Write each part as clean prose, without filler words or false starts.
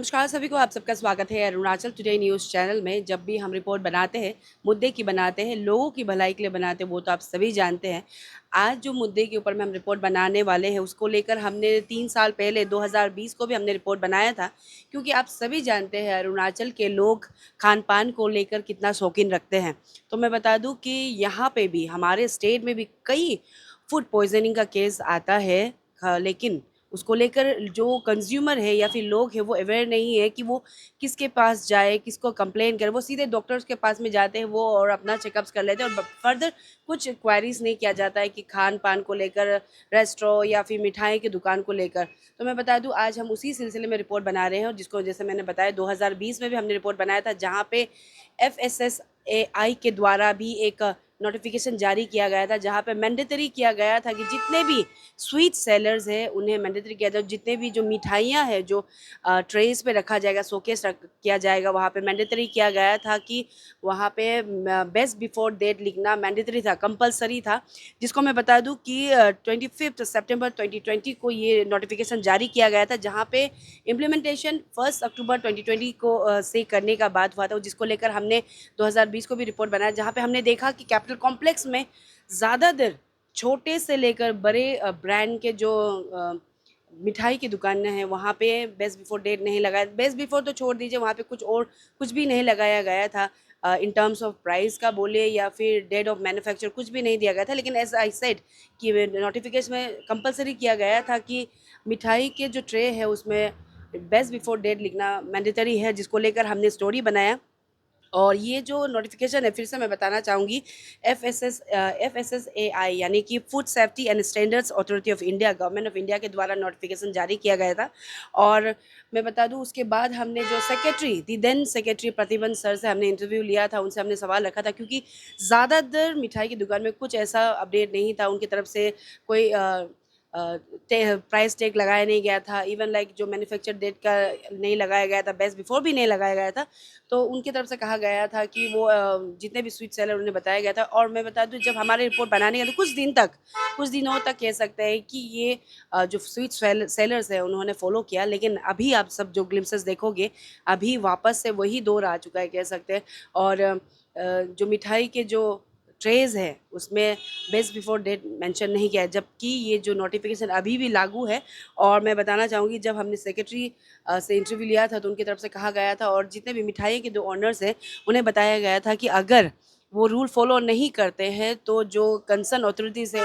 नमस्कार सभी को, आप सबका स्वागत है अरुणाचल टुडे न्यूज़ चैनल में। जब भी हम रिपोर्ट बनाते हैं, मुद्दे की बनाते हैं, लोगों की भलाई के लिए बनाते हैं, वो तो आप सभी जानते हैं। आज जो मुद्दे के ऊपर में हम रिपोर्ट बनाने वाले हैं, उसको लेकर हमने 3 साल पहले 2020 को भी हमने रिपोर्ट बनाया था, क्योंकि आप सभी जानते हैं अरुणाचल के लोग खान-पान को लेकर कितना शौकीन रखते हैं। तो मैं बता दूँ कि यहाँ पे भी, हमारे स्टेट में भी कई फूड पॉइज़निंग का केस आता है, लेकिन उसको लेकर जो कंज्यूमर है या फिर लोग हैं वो अवेयर नहीं है कि वो किसके पास जाए, किसको कंप्लेन करे। वो सीधे डॉक्टर्स के पास में जाते हैं वो और अपना चेकअप्स कर लेते हैं और फर्दर कुछ क्वेरीज़ नहीं किया जाता है कि खान-पान को लेकर, रेस्टोरेंट या फिर मिठाई की दुकान को लेकर। तो मैं बता दूँ, आज हम उसी सिलसिले में रिपोर्ट बना रहे हैं और जिसको जैसे मैंने बताया 2020 में भी हमने रिपोर्ट बनाया था, जहाँ पे एफएसएसएआई के द्वारा भी एक नोटिफिकेशन जारी किया गया था, जहाँ पे मैंडेटरी किया गया था कि जितने भी स्वीट सेलर्स हैं उन्हें मैंडेटरी किया जाए। जितने भी जो मिठाइयाँ हैं जो ट्रेस पे रखा जाएगा, शोकेस रख किया जाएगा, वहाँ पे मैंडेटरी किया गया था कि वहाँ पे बेस्ट बिफोर डेट लिखना मैंडेटरी था, कंपलसरी था। जिसको मैं बता दूँ कि 25 सितंबर 2020 को ये नोटिफिकेशन जारी किया गया था, जहाँ पे इम्प्लीमेंटेशन 1 अक्टूबर 2020 को से करने का बात हुआ था, जिसको लेकर हमने 2020 को भी रिपोर्ट बनाया, जहाँ पे हमने देखा कि कैपिटल कॉम्प्लेक्स में ज़्यादातर छोटे से लेकर बड़े ब्रांड के जो मिठाई की दुकानें हैं, वहाँ पे बेस्ट बिफोर डेट नहीं लगाया। बेस्ट बिफोर तो छोड़ दीजिए, वहाँ पे कुछ भी नहीं लगाया गया था इन टर्म्स ऑफ प्राइस का बोले या फिर डेट ऑफ मैन्युफैक्चर, कुछ भी नहीं दिया गया था। लेकिन एज आई सेड कि नोटिफिकेशन में कंपलसरी किया गया था कि मिठाई के जो ट्रे है उसमें बेस्ट बिफोर डेट लिखना मैंडेटरी है, जिसको लेकर हमने स्टोरी बनाया। और ये जो नोटिफिकेशन है, फिर से मैं बताना चाहूँगी, एफएसएसएआई यानी कि food safety and standards authority of India, government of India के द्वारा नोटिफिकेशन जारी किया गया था। और मैं बता दूँ, उसके बाद हमने जो सेक्रेटरी दी देन सेक्रेटरी प्रतिबंध सर से हमने इंटरव्यू लिया था, उनसे हमने सवाल रखा था, क्योंकि ज़्यादातर मिठाई की दुकान में कुछ ऐसा अपडेट नहीं था उनकी तरफ से। कोई प्राइस टैग लगाया नहीं गया था, इवन लाइक जो मैन्युफैक्चर डेट का नहीं लगाया गया था, बेस्ट बिफोर भी नहीं लगाया गया था। तो उनकी तरफ से कहा गया था कि वो जितने भी स्वीट सेलर उन्हें बताया गया था। और मैं बता दूं, जब हमारी रिपोर्ट बनाने गया तो कुछ दिनों तक कह सकते हैं कि ये जो स्वीट सेलर्स है उन्होंने फॉलो किया। लेकिन अभी आप सब जो ग्लिम्सेस देखोगे, अभी वापस से वही दौर आ चुका है कह सकते हैं। और जो मिठाई के जो ट्रेज़ है उसमें बेस्ट बिफोर डेट मेंशन नहीं किया है, जबकि ये जो नोटिफिकेशन अभी भी लागू है। और मैं बताना चाहूँगी, जब हमने सेक्रेटरी से इंटरव्यू लिया था तो उनकी तरफ से कहा गया था, और जितने भी मिठाई के जो ऑनर्स हैं उन्हें बताया गया था कि अगर वो रूल फॉलो नहीं करते हैं तो जो कंसर्न अथॉरिटीज़ है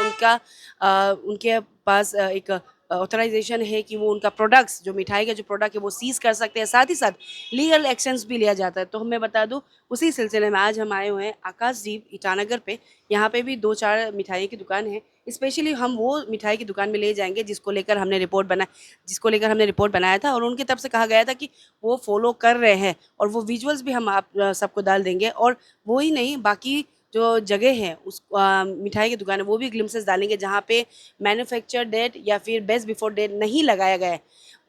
उनके पास एक ऑथराइजेशन है कि वो उनका प्रोडक्ट्स, जो मिठाई का जो प्रोडक्ट है वो सीज़ कर सकते हैं। साथ ही साथ लीगल एक्शंस भी लिया जाता है। तो मैं बता दूँ, उसी सिलसिले में आज हम आए हुए हैं आकाशदीप ईटानगर पे। यहाँ पे भी 2-4 मिठाई की दुकान है। स्पेशली हम वो मिठाई की दुकान में ले जाएँगे जिसको लेकर हमने रिपोर्ट बनाया था, और उनकी तरफ से कहा गया था कि वो फ़ॉलो कर रहे हैं। और वो विजुअल्स भी हम आप सबको डाल देंगे। और वो ही नहीं, बाकी जो जगह है उस मिठाई की दुकान है वो भी ग्लिम्सेस डालेंगे, जहाँ पे मैन्युफैक्चर डेट या फिर बेस्ट बिफोर डेट नहीं लगाया गया है।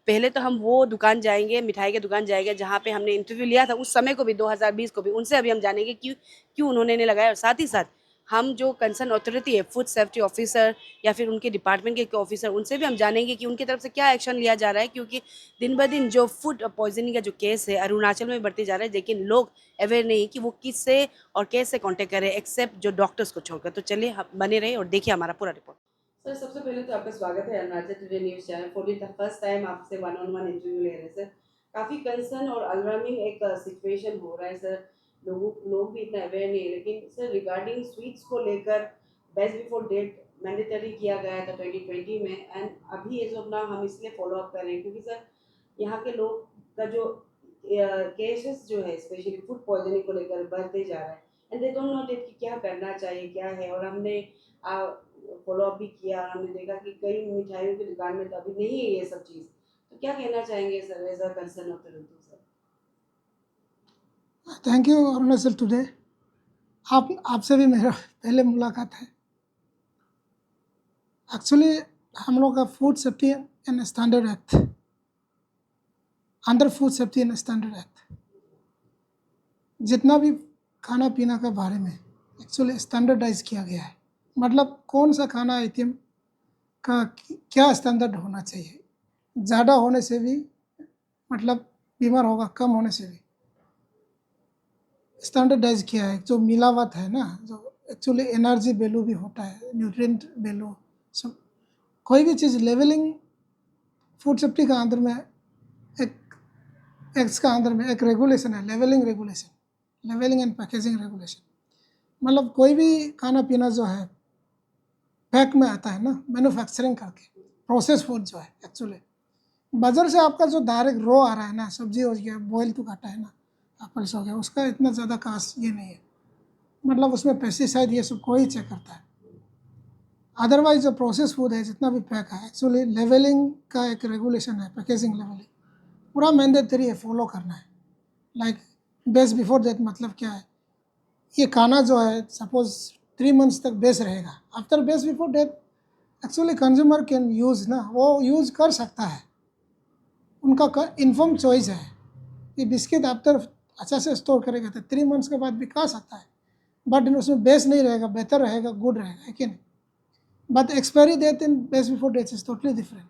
पहले तो हम वो दुकान जाएँगे, मिठाई की दुकान जाएँगे जहाँ पे हमने इंटरव्यू लिया था उस समय को भी, 2020 को भी। उनसे अभी हम जानेंगे क्यों उन्होंने नहीं लगाया। और साथ ही साथ हम जो कंसर्न अथॉरिटी है, फूड सेफ्टी ऑफिसर या फिर उनके डिपार्टमेंट के ऑफिसर, उनसे भी हम जानेंगे कि उनकी तरफ से क्या एक्शन लिया जा रहा है। क्योंकि दिन ब दिन जो फूड पॉइजनिंग का जो केस है अरुणाचल में बढ़ते जा रहा है, लेकिन लोग अवेयर नहीं कि वो किससे और कैसे कॉन्टेक्ट करें, एक्सेप्ट जो डॉक्टर्स को छोड़कर। तो चलिए, बने रहिए और देखिए हमारा पूरा रिपोर्ट। सर, सबसे पहले तो आपका स्वागत है Arunachal today news channel. For the first time आपसे वन ऑन वन इंटरव्यू ले रहे हैं सर। काफ़ी कंसर्न और अलार्मिंग एक सिचुएशन हो रहा है सर। लोग भी इतना अवेयर नहीं है। लेकिन सर, रिगार्डिंग स्वीट्स को लेकर बेस्ट बिफोर डेट मैंडेटरी किया गया था 2020 में, एंड अभी एज ऑफ नाउ हम इसलिए फॉलो अप कर रहे हैं क्योंकि सर यहाँ के लोग का जो केसेस जो है स्पेशली फूड पॉइजनिंग को लेकर बढ़ते जा रहा है, and they don't know date कि क्या करना चाहिए क्या है। और हमने फॉलो अप भी किया और हमने देखा कि कई मिठाइयों की दुकान में तो अभी नहीं है ये सब चीज़। तो क्या कहना चाहेंगे sir as a concern authority sir? Thank you Arunachal today. आपसे भी मेरा पहले मुलाकात है। एक्चुअली हम लोग का food safety and standard act, under food safety and standard act, जितना भी खाना पीना के बारे में एक्चुअली स्टैंडर्डाइज किया गया है। मतलब कौन सा खाना आइटम का क्या स्टैंडर्ड होना चाहिए। ज़्यादा होने से भी मतलब बीमार होगा कम होने से भी। स्टैंडर्डाइज किया है, जो मिलावट है ना, जो एक्चुअली एनर्जी वैल्यू भी होता है, न्यूट्रिएंट वैल्यू सब, कोई भी चीज़ लेवलिंग फूड सेफ्टी का अंदर में एक एक्ट्स का अंदर में एक रेगुलेशन है, labelling regulation, labelling and packaging regulation. मतलब कोई भी खाना पीना जो है पैक में आता है ना, मैन्युफैक्चरिंग करके, प्रोसेस फूड जो है एक्चुअली बाजार से आपका जो डायरेक्ट रो आ रहा है ना, सब्जी हो गया, बॉयल तो काटा है ना, एप्पल्स हो गया, उसका इतना ज़्यादा खास ये नहीं है, मतलब उसमें पेस्टिसाइड ये सब कोई चेक करता है। अदरवाइज जो प्रोसेस फूड है जितना भी पैक है, एक्चुअली लेवलिंग का एक रेगुलेशन है, पैकेजिंग लेवलिंग पूरा मैंडेटरी है, फॉलो करना है। लाइक बेस्ट बिफोर डेट मतलब क्या है, ये खाना जो है सपोज 3 मंथ्स तक बेस्ट रहेगा, after best before date actually consumer can use ना, वो यूज़ कर सकता है, उनका इन्फॉर्म चॉइस है कि बिस्किट आफ्टर अच्छा से स्टोर करेगा तो 3 मंथ्स के बाद भी खा सकता है, बट उसमें बेस्ट नहीं रहेगा, बेहतर रहेगा, गुड रहेगा, है कि नहीं। But expiry date in best before date is totally different.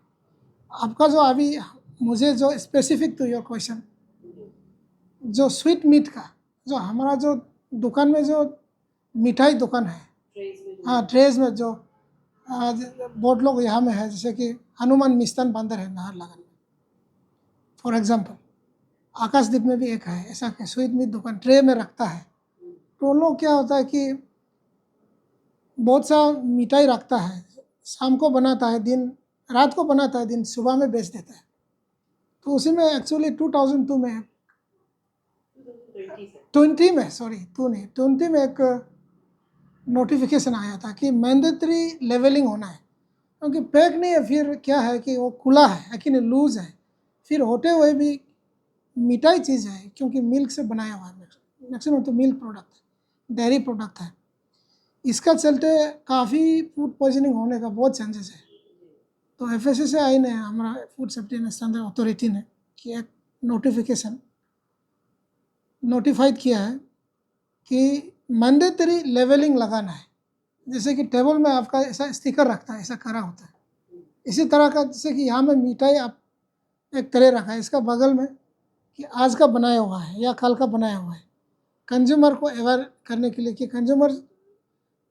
आपका जो अभी मुझे जो स्पेसिफिक टू योर क्वेश्चन, जो स्वीट मीट का, जो हमारा जो दुकान में जो मिठाई दुकान है, हाँ ट्रेज में जो बहुत लोग यहाँ में है, जैसे कि हनुमान मिष्ठान बंदर है नाहरलगन में, फॉर एग्जांपल आकाशदीप में भी एक है ऐसा कि स्वीट मीट दुकान ट्रे में रखता है। तो लोग क्या होता है कि बहुत सा मिठाई रखता है, शाम को बनाता है, दिन रात को बनाता है, दिन सुबह में बेच देता है। तो उसी में एक्चुअली 2002 में 20 में, सॉरी 2 नहीं 20 में एक नोटिफिकेशन आया था कि मैंडेटरी लेवलिंग होना है, क्योंकि पैक नहीं है, फिर क्या है कि वो खुला है कि नहीं, लूज है, फिर होते हुए भी मिठाई चीज़ है, क्योंकि मिल्क से बनाया हुआ है, मैक्सिमम तो मिल्क प्रोडक्ट है, डेयरी प्रोडक्ट है, इसका चलते काफ़ी फूड पॉइजनिंग होने का बहुत चांसेस है। तो FSSAI ने, हमारा food safety and standard authority ने कि एक नोटिफिकेशन नोटिफाइड किया है कि मैंडेटरी लेवलिंग लगाना है। जैसे कि टेबल में आपका ऐसा स्टिकर रखता है, ऐसा करा होता है, इसी तरह का, जैसे कि यहाँ में मिठाई आप एक तरह रखा है, इसका बगल में कि आज का बनाया हुआ है या कल का बनाया हुआ है, कंज्यूमर को अवेयर करने के लिए कि कंज्यूमर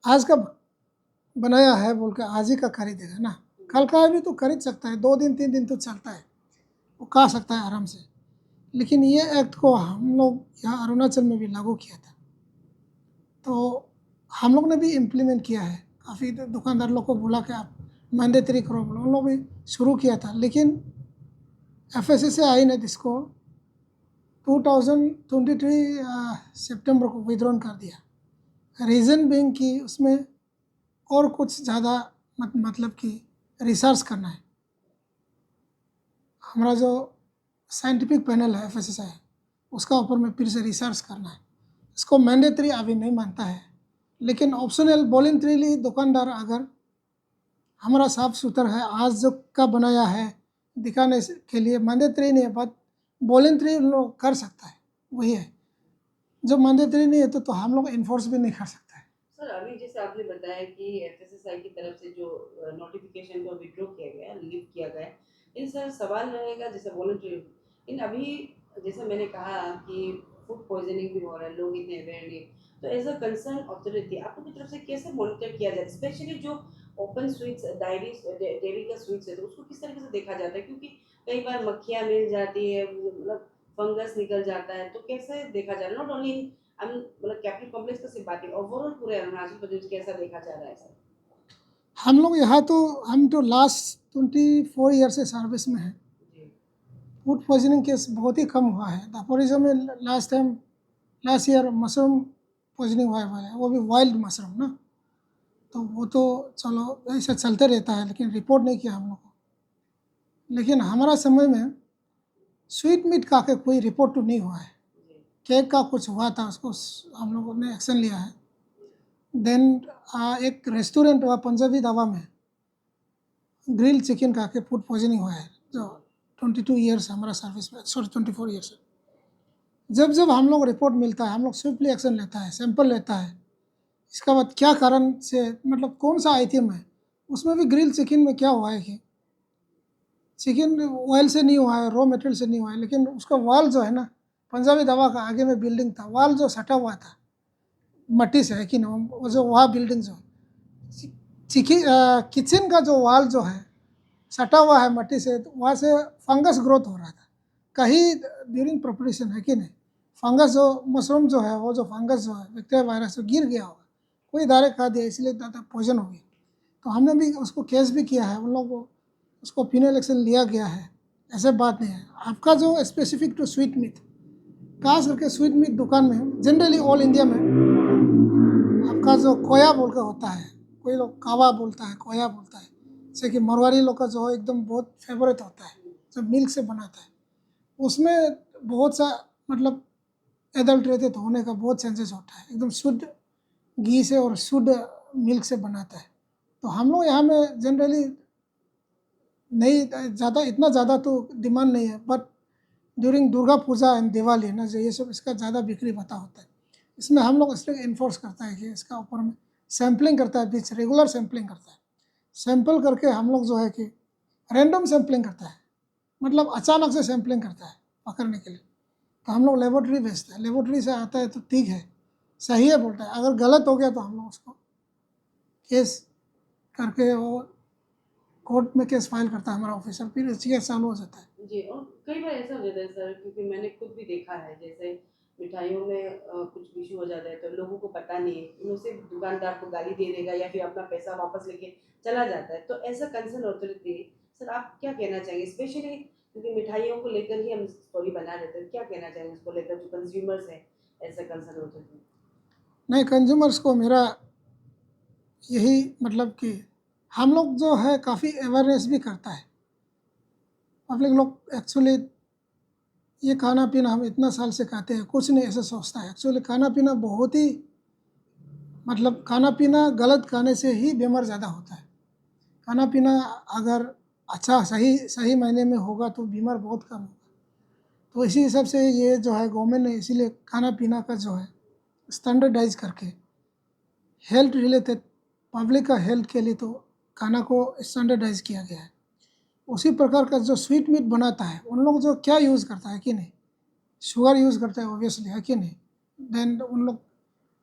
आज का बनाया है बोल के आज ही का खरीदेगा ना, कल का भी तो खरीद सकता है, 2 दिन 3 दिन तो चलता है, वो खा सकता है आराम से। लेकिन ये एक्ट को हम लोग यहाँ अरुणाचल में भी लागू किया था, तो हम लोग ने भी इम्प्लीमेंट किया है, काफ़ी दुकानदार लोग को बोला कि आप मैंडेटरी करो, उन लोग भी शुरू किया था, लेकिन FSSAI ने इसको 2023 सितंबर को विड्रॉन कर दिया। रीज़न बीइंग कि उसमें और कुछ ज़्यादा मतलब कि रिसर्च करना है। हमारा जो साइंटिफिक पैनल है FSSAI, उसका ऊपर में फिर से रिसर्च करना है। इसको मैंडेटरी अभी नहीं मानता है, लेकिन ऑप्शनल वॉलंटरीली दुकानदार अगर हमारा साफ सुथरा है, आज जो का बनाया है दिखाने के लिए, मैंडेटरी नहीं है, बट वॉलंटरी लोग कर सकता है, वही है। जो मैंडेटरी नहीं है तो हम लोग इन्फोर्स भी नहीं कर सकते हैं। सर अभी जैसे आपने बताया कि FSSAI की तरफ से जो नोटिफिकेशन को विड्रॉ किया गया, लिफ्ट किया गया, इन सर सवाल रहेगा जैसे वॉलंटरी, इन अभी जैसे मैंने कहा कि फूड पॉइजनिंग भी हो रहा है, लोग इतने अवेयर नहीं, तो एज अ कंसर्न अथॉरिटी आपकी तरफ से कैसे मॉनिटर किया जाए, स्पेशली जो ओपन स्वीट्स डेयरी का स्वीट्स है, तो उसको किस तरीके से देखा जाता है, क्योंकि कई बार मक्खियाँ मिल जाती है, मतलब फंगस निकल जाता है, तो कैसे देखा जाए, नॉट ओनली हम मतलब कैपिटल कॉम्प्लेक्स का सिर्फ बात नहीं, ओवरऑल पूरे अरुणाचल प्रदेश कैसा देखा जा रहा है सर? हम लोग यहाँ तो, हम तो लास्ट 24 ईयर से सर्विस में हैं, जी फूड पॉइजनिंग केस बहुत ही कम हुआ है। दापोरिजम में लास्ट ईयर मशरूम पॉइजनिंग हुआ है, वो भी वाइल्ड मशरूम ना, तो वो तो चलो ऐसा चलते रहता है, लेकिन रिपोर्ट नहीं किया हम लोग को। लेकिन हमारा समय में स्वीट मीट का के कोई रिपोर्ट तो नहीं हुआ है, जी केक का कुछ हुआ था, उसको हम लोगों ने एक्शन लिया है। देन एक रेस्टोरेंट हुआ पंजाबी ढाबा में, ग्रिल चिकन का के फूड पॉइजनिंग हुआ है, जो 22 ईयर्स हमारा सर्विस में, सॉरी 24 ईयर्स। जब जब हम लोग रिपोर्ट मिलता है, हम लोग स्विफ्टली एक्शन लेता है, सैंपल लेता है, इसका बाद क्या कारण से, मतलब कौन सा आइटम है, उसमें भी ग्रिल चिकन में क्या हुआ है कि चिकन ऑयल से नहीं हुआ है, रॉ मटेरियल से नहीं हुआ है, लेकिन उसका वाल जो है ना, पंजाबी दवा का आगे में बिल्डिंग था, वाल जो सटा हुआ था मट्टी से है कि ना, वो जो वहाँ बिल्डिंग जो किचन का जो वाल जो है सटा हुआ है मट्टी से, तो वहाँ से फंगस ग्रोथ हो रहा था कहीं ड्यूरिंग प्रिपरेशन, है कि नहीं। फंगस जो मशरूम जो है, वो जो फंगस जो है बैक्टीरिया वायरस जो गिर गया होगा, कोई दायरे खा दिया, इसलिए ज़्यादा पॉइजन हो गया। तो हमने भी उसको केस भी किया है, उन लोगों को उसको फिनाइल एक्शन लिया गया है, ऐसे बात नहीं है। आपका जो स्पेसिफिक टू स्वीट मीट, खास करके स्वीट मीट दुकान में जनरली ऑल इंडिया में आपका जो खोया बोल के होता है, कोई लोग कावा बोलता है, खोया बोलता है, जैसे कि मरवाड़ी लोग का जो है एकदम बहुत फेवरेट होता है, जो मिल्क से बनाता है, उसमें बहुत सा मतलब एडल्ट्रेटेड होने का बहुत चांसेस होता है, एकदम शुद्ध घी से और शुद्ध मिल्क से बनाता है। तो हम लोग यहाँ में जनरली नहीं ज़्यादा, इतना ज़्यादा तो डिमांड नहीं है, but during Durga Puja and Diwali ना, जो ये सब इसका ज़्यादा बिक्री बता होता है। इसमें हम लोग इसलिए इन्फोर्स करता है कि इसका ऊपर में सैम्पलिंग करता है, बीच रेगुलर सैम्पलिंग करता है, सैंपल करके हम लोग जो है कि रैंडम सैम्पलिंग करता है, मतलब अचानक से सैम्पलिंग करता है पकड़ने के लिए। तो हम लोग लेबोरेटरी भेजते हैं, लेबोरेटरी से आता है तो ठीक है, सही है बोलता है, अगर गलत हो गया तो हम लोग उसको केस करके वो कोर्ट में केस फाइल करता है हमारा ऑफिसर, फिर केस चालू हो जाता है। जी। और कई बार ऐसा हो जाता है सर, क्योंकि मैंने खुद भी देखा है, जैसे मिठाइयों में कुछ इशू हो जाता है तो लोगों को पता नहीं है, उन्होंने सिर्फ दुकानदार को गाली दे देगा या फिर अपना पैसा वापस लेके चला जाता है। तो ऐसा कंसर्न अथॉरिटी, सर आप क्या कहना चाहेंगे, स्पेशली क्योंकि मिठाइयों को लेकर ही हम स्टोरी बना रहे थे, क्या कहना चाहेंगे उसको लेकर जो कंज्यूमर्स हैं, ऐसा कंसर्न अथॉरिटी? नहीं, कंज्यूमर्स को मेरा यही मतलब कि हम लोग जो है काफ़ी अवेयरनेस भी करता है पब्लिक लोग। एक्चुअली ये खाना पीना हम इतना साल से खाते हैं, कुछ नहीं ऐसा सोचता है। एक्चुअली खाना पीना बहुत ही मतलब खाना पीना गलत खाने से ही बीमार ज़्यादा होता है। खाना पीना अगर अच्छा सही सही मायने में होगा तो बीमार बहुत कम होगा। तो इसी हिसाब से ये जो है गवर्नमेंट ने इसीलिए खाना पीना का जो है स्टैंडर्डाइज करके हेल्थ रिलेटेड पब्लिक का हेल्थ के लिए तो खाना को स्टैंडर्डाइज किया गया है। उसी प्रकार का जो स्वीट मीट बनाता है, उन लोग जो क्या यूज़ करता है कि नहीं, शुगर यूज़ करता है ऑब्वियसली, है कि नहीं। देन उन लोग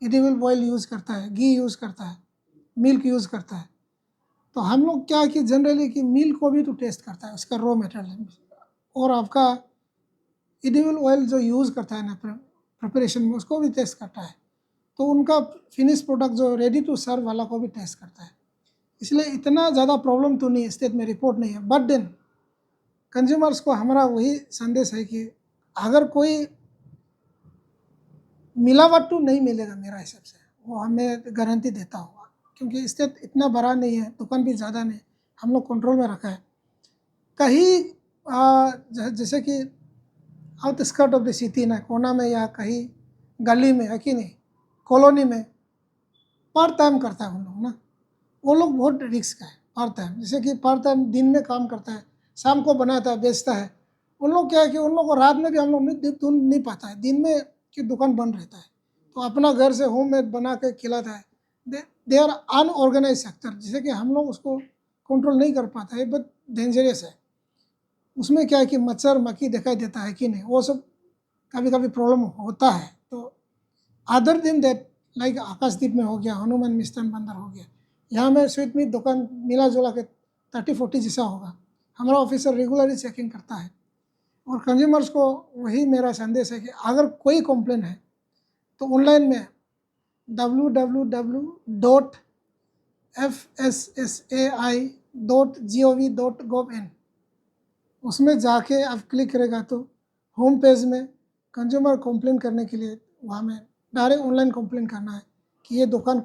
एडिबल ऑयल यूज़ करता है, घी यूज़ करता है, मिल्क यूज़ करता है। तो हम लोग क्या कि जनरली कि मिल्क को भी तो टेस्ट करता है, उसका रॉ मटेरियल, और आपका एडिबल ऑयल जो यूज़ करता है ना प्रिपरेशन में, उसको भी टेस्ट करता है। तो उनका फिनिश प्रोडक्ट जो रेडी टू सर्व वाला को भी टेस्ट करता है। इसलिए इतना ज़्यादा प्रॉब्लम तो नहीं है, स्टेट में रिपोर्ट नहीं है। बट देन कंज्यूमर्स को हमारा वही संदेश है कि अगर कोई मिलावट तो नहीं मिलेगा मेरा हिसाब से, वो हमें गारंटी देता होगा, क्योंकि स्टेट इतना बड़ा नहीं है, दुकान भी ज़्यादा नहीं, हम लोग कंट्रोल में रखा है। कहीं जैसे कि out skirt of the city ना, कोना में या कहीं गली में, है कि नहीं, कॉलोनी में पार्ट टाइम करता है उन लोग ना, वो लोग बहुत रिस्क है पार्ट टाइम। जैसे कि पार्ट टाइम दिन में काम करता है, शाम को बनाता है बेचता है। उन लोग क्या है कि उन लोग को रात में भी हम लोग नहीं पाता है, दिन में की दुकान बंद रहता है, तो अपना घर से होम मेड बना के खिलाता है। दे आर अनऑर्गेनाइज सेक्टर, जिसे कि हम लोग उसको कंट्रोल नहीं कर पाता है, बट डेंजरस है। उसमें क्या है कि मच्छर मक्खी दिखाई देता है कि नहीं, वो सब कभी कभी प्रॉब्लम होता है। तो अदर दिन दैट लाइक आकाशदीप में हो गया, हनुमान मिष्ठान बंदर हो गया, यहाँ में स्वीट मीट दुकान मिला जुला के 30-40 जैसा होगा। हमारा ऑफिसर रेगुलरली चेकिंग करता है। और कंज्यूमर्स को वही मेरा संदेश है कि अगर कोई कंप्लेन है तो ऑनलाइन में www.fssai.gov.in उसमें जाके आप क्लिक करेगा तो होम पेज में कंज्यूमर कंप्लेन करने के लिए वहाँ में डायरेक्ट ऑनलाइन कंप्लेन करना है कि ये दुकान,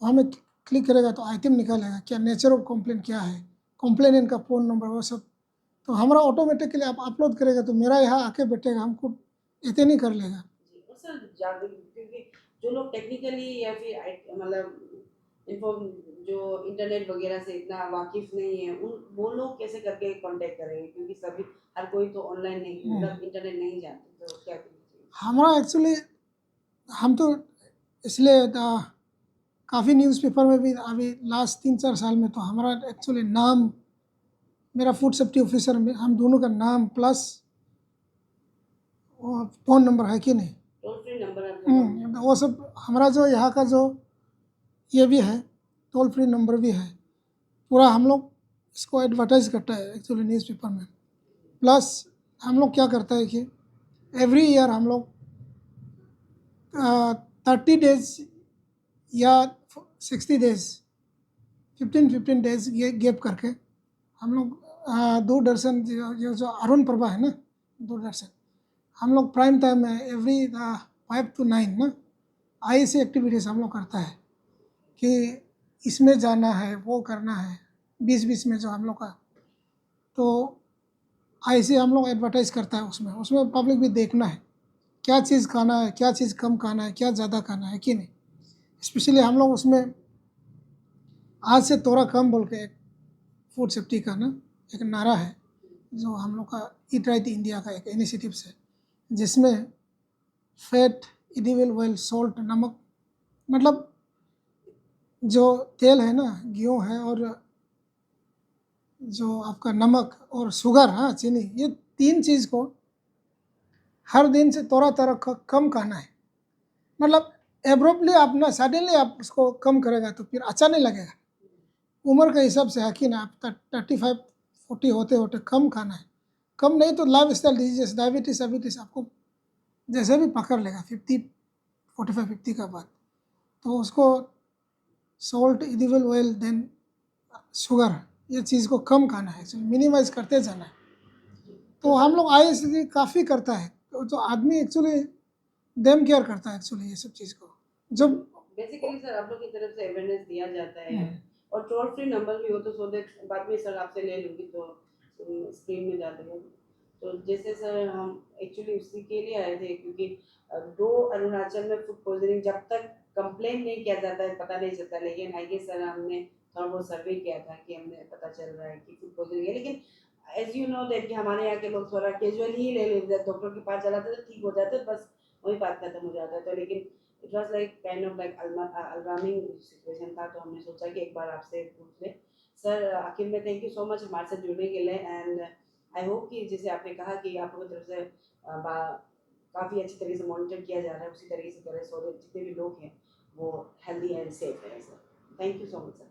वहाँ में क्लिक करेगा तो आइटम निकालेगा, क्या नेचर ऑफ कंप्लेन क्या है, कंप्लेनेंट का फ़ोन नंबर, वो सब। तो हमारा ऑटोमेटिकली आप अपलोड करेगा तो मेरा यहाँ आके बैठेगा, हमको इतने नहीं कर लेगा। जी। और सर जागरूक, क्योंकि जो लोग टेक्निकली या फिर मतलब इन्फॉर्म, जो इंटरनेट वगैरह से इतना वाकिफ नहीं है, उन वो लोग कैसे करके कांटेक्ट करेंगे, क्योंकि सभी हर कोई तो ऑनलाइन नहीं, मतलब इंटरनेट नहीं जानते, तो क्या करना चाहिए? हमारा एक्चुअली हम तो इसलिए काफ़ी न्यूज़पेपर में भी अभी लास्ट 3-4 साल में तो हमारा एक्चुअली नाम मेरा फूड सेफ्टी ऑफिसर में हम दोनों का नाम प्लस फ़ोन नंबर है कि नहीं। टोल फ्री नंबर आप लोगों वो सब हमारा जो यहाँ का जो ये भी है, टोल फ्री नंबर भी है, पूरा हम लोग इसको एडवर्टाइज करता है एक्चुअली न्यूज़पेपर में। प्लस हम लोग क्या करता है कि एवरी ईयर हम लोग 30 डेज या 60 डेज 15 डेज ये गैप करके हम लोग दूरदर्शन जो अरुण प्रभा है ना, दूरदर्शन, हम लोग प्राइम टाइम में एवरी 5 to 9 ना IC एक्टिविटीज़ हम लोग करता है कि इसमें जाना है, वो करना है, बीच बीच में जो हम लोग का, तो IC हम लोग एडवर्टाइज करता है उसमें उसमें पब्लिक भी देखना है क्या चीज़ खाना है, क्या चीज़ कम खाना है, क्या ज़्यादा खाना है कि नहीं। स्पेशली हम लोग उसमें आज से थोड़ा कम बोल के एक फूड सेफ्टी का ना एक नारा है जो हम लोग का ईट राइट इंडिया का एक इनिशिएटिव है, जिसमें फैट, एडिबल ऑयल, सॉल्ट, नमक, मतलब जो तेल है ना, गेहूँ है, और जो आपका नमक और शुगर, हाँ चीनी, ये 3 चीज़ को हर दिन से थोड़ा थोड़ा कम खाना है। मतलब एब्रप्टली आप ना सडनली आप उसको कम करेगा तो फिर अच्छा नहीं लगेगा। उम्र के हिसाब से है कि ना, आप 35-40 होते होते कम खाना है। कम नहीं तो लाइफ स्टाइल डिजीजेस, डायबिटीज़ वाइबिटीज़ आपको जैसे भी पकड़ लेगा 45-50 का बाद, तो उसको salt, edible oil, then sugar, ये चीज़ को कम खाना है, मिनिमाइज करते जाना है। तो हम लोग ISD काफ़ी करता है, तो जो आदमी एक्चुअली डेम केयर करता है एक्चुअली ये सब चीज़ को जब बेसिकली सर आप लोग की तरफ से अवेयरनेस दिया जाता है और टोल फ्री नंबर भी हो तो सो दैट बाद में सर आपसे ले लूँगी तो स्क्रीन में जाते हैं। तो जैसे सर हम एक्चुअली उसी के लिए आए थे क्योंकि दो अरुणाचल में फूड पॉइजनिंग जब तक कंप्लेन नहीं किया जाता है पता नहीं चलता, लेकिन आई गेस सर हमने थोड़ा बहुत सर्वे किया था कि हमें पता चल रहा है कि फूड पॉइजनिंग है। लेकिन एज यू नो दैट कि हमारे यहाँ के लोग थोड़ा कैजुअल ही ले लेते हैं, डॉक्टर के पास चलाते तो ठीक हो जाते, बस वही बात खत्म हो जाता है। तो लेकिन it was like kind of like alarming situation था, तो हमने सोचा कि एक बार आपसे पूछ ले। सर आखिर में थैंक यू सो मच हमारे साथ जुड़ने के लिए, एंड आई होप कि जैसे आपने कहा कि आप लोगों की तरफ से काफ़ी अच्छी तरीके से मॉनिटर किया जा रहा है, उसी तरीके से करें सो जितने भी लोग हैं वो हेल्दी एंड सेफ रहें sir. Thank you so much sir.